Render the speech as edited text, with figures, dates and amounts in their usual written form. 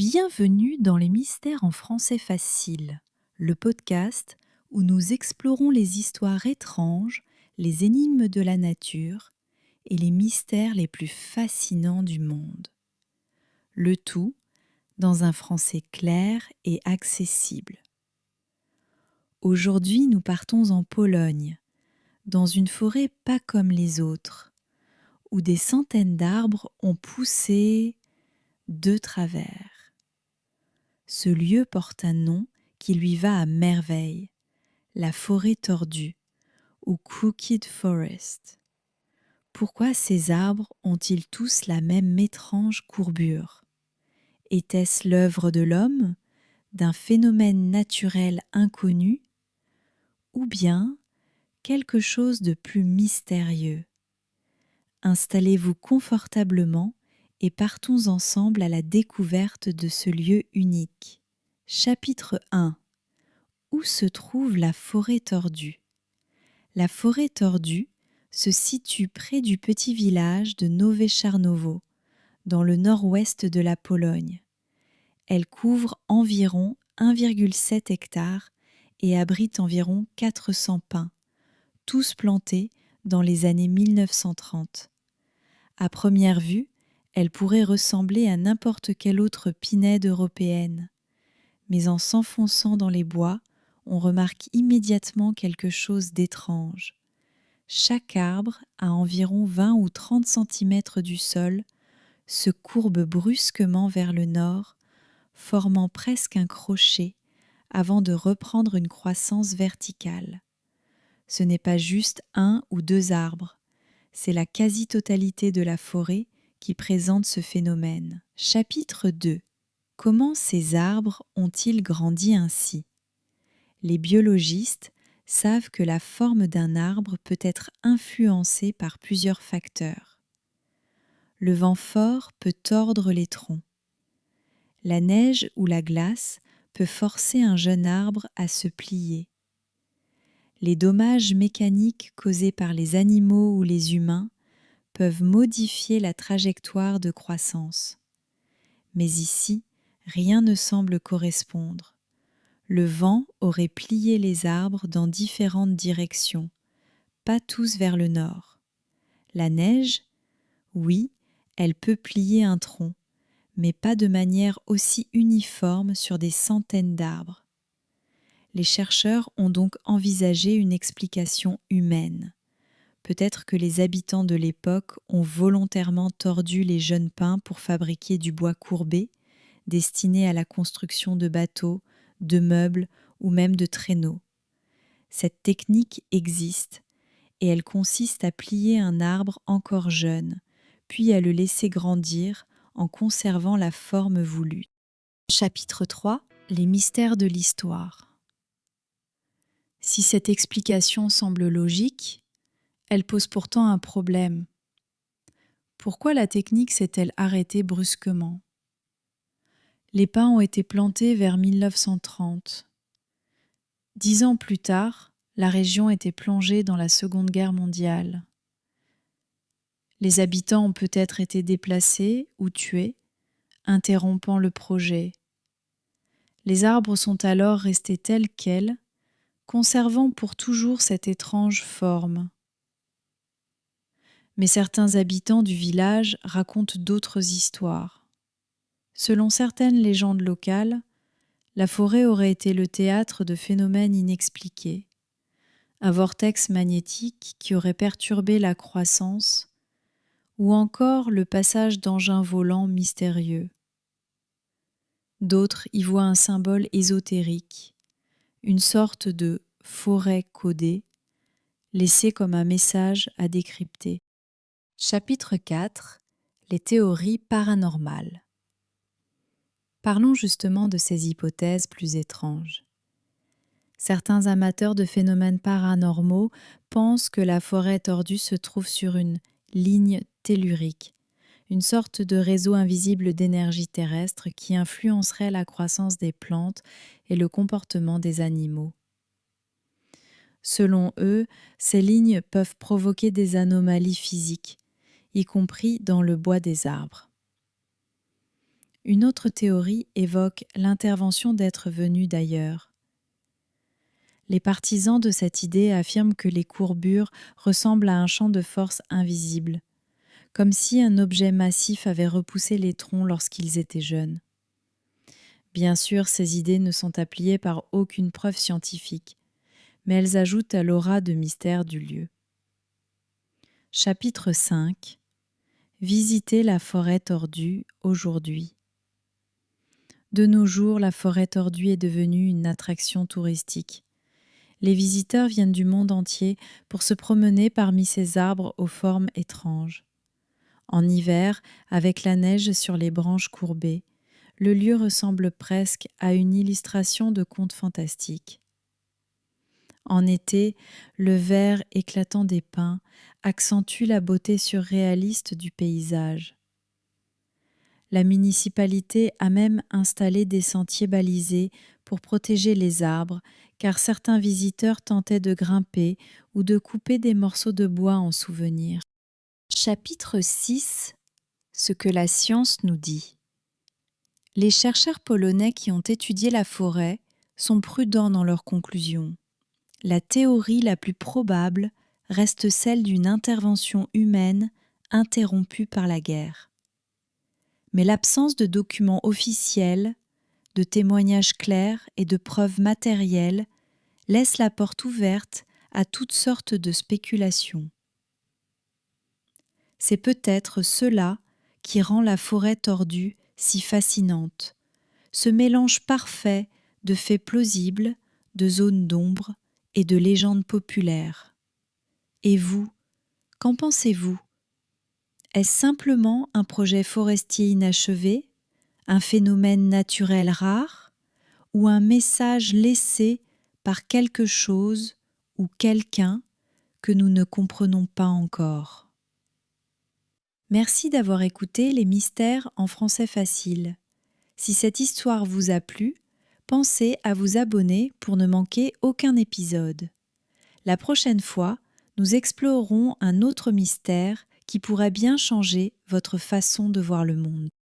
Bienvenue dans les Mystères en français facile, le podcast où nous explorons les histoires étranges, les énigmes de la nature et les mystères les plus fascinants du monde. Le tout dans un français clair et accessible. Aujourd'hui, nous partons en Pologne, dans une forêt pas comme les autres, où des centaines d'arbres ont poussé de travers. Ce lieu porte un nom qui lui va à merveille, la forêt tordue, ou Crooked Forest. Pourquoi ces arbres ont-ils tous la même étrange courbure? Était-ce l'œuvre de l'homme, d'un phénomène naturel inconnu, ou bien quelque chose de plus mystérieux? Installez-vous confortablement et partons ensemble à la découverte de ce lieu unique. Chapitre 1. Où se trouve la forêt tordue? La forêt tordue se situe près du petit village de Nowe Czarnowo, dans le nord-ouest de la Pologne. Elle couvre environ 1,7 hectare et abrite environ 400 pins, tous plantés dans les années 1930. À première vue, elle pourrait ressembler à n'importe quelle autre pinède européenne. Mais en s'enfonçant dans les bois, on remarque immédiatement quelque chose d'étrange. Chaque arbre, à environ 20 ou 30 cm du sol, se courbe brusquement vers le nord, formant presque un crochet avant de reprendre une croissance verticale. Ce n'est pas juste un ou deux arbres, c'est la quasi-totalité de la forêt qui présente ce phénomène. Chapitre 2. Comment ces arbres ont-ils grandi ainsi? Les biologistes savent que la forme d'un arbre peut être influencée par plusieurs facteurs. Le vent fort peut tordre les troncs. La neige ou la glace peut forcer un jeune arbre à se plier. Les dommages mécaniques causés par les animaux ou les humains peuvent modifier la trajectoire de croissance. Mais ici, rien ne semble correspondre. Le vent aurait plié les arbres dans différentes directions, pas tous vers le nord. La neige, oui, elle peut plier un tronc, mais pas de manière aussi uniforme sur des centaines d'arbres. Les chercheurs ont donc envisagé une explication humaine. Peut-être que les habitants de l'époque ont volontairement tordu les jeunes pins pour fabriquer du bois courbé, destiné à la construction de bateaux, de meubles ou même de traîneaux. Cette technique existe et elle consiste à plier un arbre encore jeune, puis à le laisser grandir en conservant la forme voulue. Chapitre 3. Les mystères de l'histoire. Si cette explication semble logique, elle pose pourtant un problème. Pourquoi la technique s'est-elle arrêtée brusquement? Les pins ont été plantés vers 1930. 10 ans plus tard, la région était plongée dans la Seconde Guerre mondiale. Les habitants ont peut-être été déplacés ou tués, interrompant le projet. Les arbres sont alors restés tels quels, conservant pour toujours cette étrange forme. Mais certains habitants du village racontent d'autres histoires. Selon certaines légendes locales, la forêt aurait été le théâtre de phénomènes inexpliqués. Un vortex magnétique qui aurait perturbé la croissance, ou encore le passage d'engins volants mystérieux. D'autres y voient un symbole ésotérique, une sorte de forêt codée, laissée comme un message à décrypter. Chapitre 4. Les théories paranormales. Parlons justement de ces hypothèses plus étranges. Certains amateurs de phénomènes paranormaux pensent que la forêt tordue se trouve sur une ligne tellurique, une sorte de réseau invisible d'énergie terrestre qui influencerait la croissance des plantes et le comportement des animaux. Selon eux, ces lignes peuvent provoquer des anomalies physiques, y compris dans le bois des arbres. Une autre théorie évoque l'intervention d'êtres venus d'ailleurs. Les partisans de cette idée affirment que les courbures ressemblent à un champ de force invisible, comme si un objet massif avait repoussé les troncs lorsqu'ils étaient jeunes. Bien sûr, ces idées ne sont appuyées par aucune preuve scientifique, mais elles ajoutent à l'aura de mystère du lieu. Chapitre 5. Visiter la forêt tordue aujourd'hui. De nos jours, la forêt tordue est devenue une attraction touristique. Les visiteurs viennent du monde entier pour se promener parmi ces arbres aux formes étranges. En hiver, avec la neige sur les branches courbées, le lieu ressemble presque à une illustration de conte fantastique. En été, le vert éclatant des pins accentue la beauté surréaliste du paysage. La municipalité a même installé des sentiers balisés pour protéger les arbres, car certains visiteurs tentaient de grimper ou de couper des morceaux de bois en souvenir. Chapitre 6. Ce que la science nous dit. Les chercheurs polonais qui ont étudié la forêt sont prudents dans leurs conclusions. La théorie la plus probable reste celle d'une intervention humaine interrompue par la guerre. Mais l'absence de documents officiels, de témoignages clairs et de preuves matérielles laisse la porte ouverte à toutes sortes de spéculations. C'est peut-être cela qui rend la forêt tordue si fascinante, ce mélange parfait de faits plausibles, de zones d'ombre et de légendes populaires. Et vous, qu'en pensez-vous ? Est-ce simplement un projet forestier inachevé, un phénomène naturel rare, ou un message laissé par quelque chose ou quelqu'un que nous ne comprenons pas encore? Merci d'avoir écouté Les Mystères en français facile. Si cette histoire vous a plu, pensez à vous abonner pour ne manquer aucun épisode. La prochaine fois, nous explorerons un autre mystère qui pourrait bien changer votre façon de voir le monde.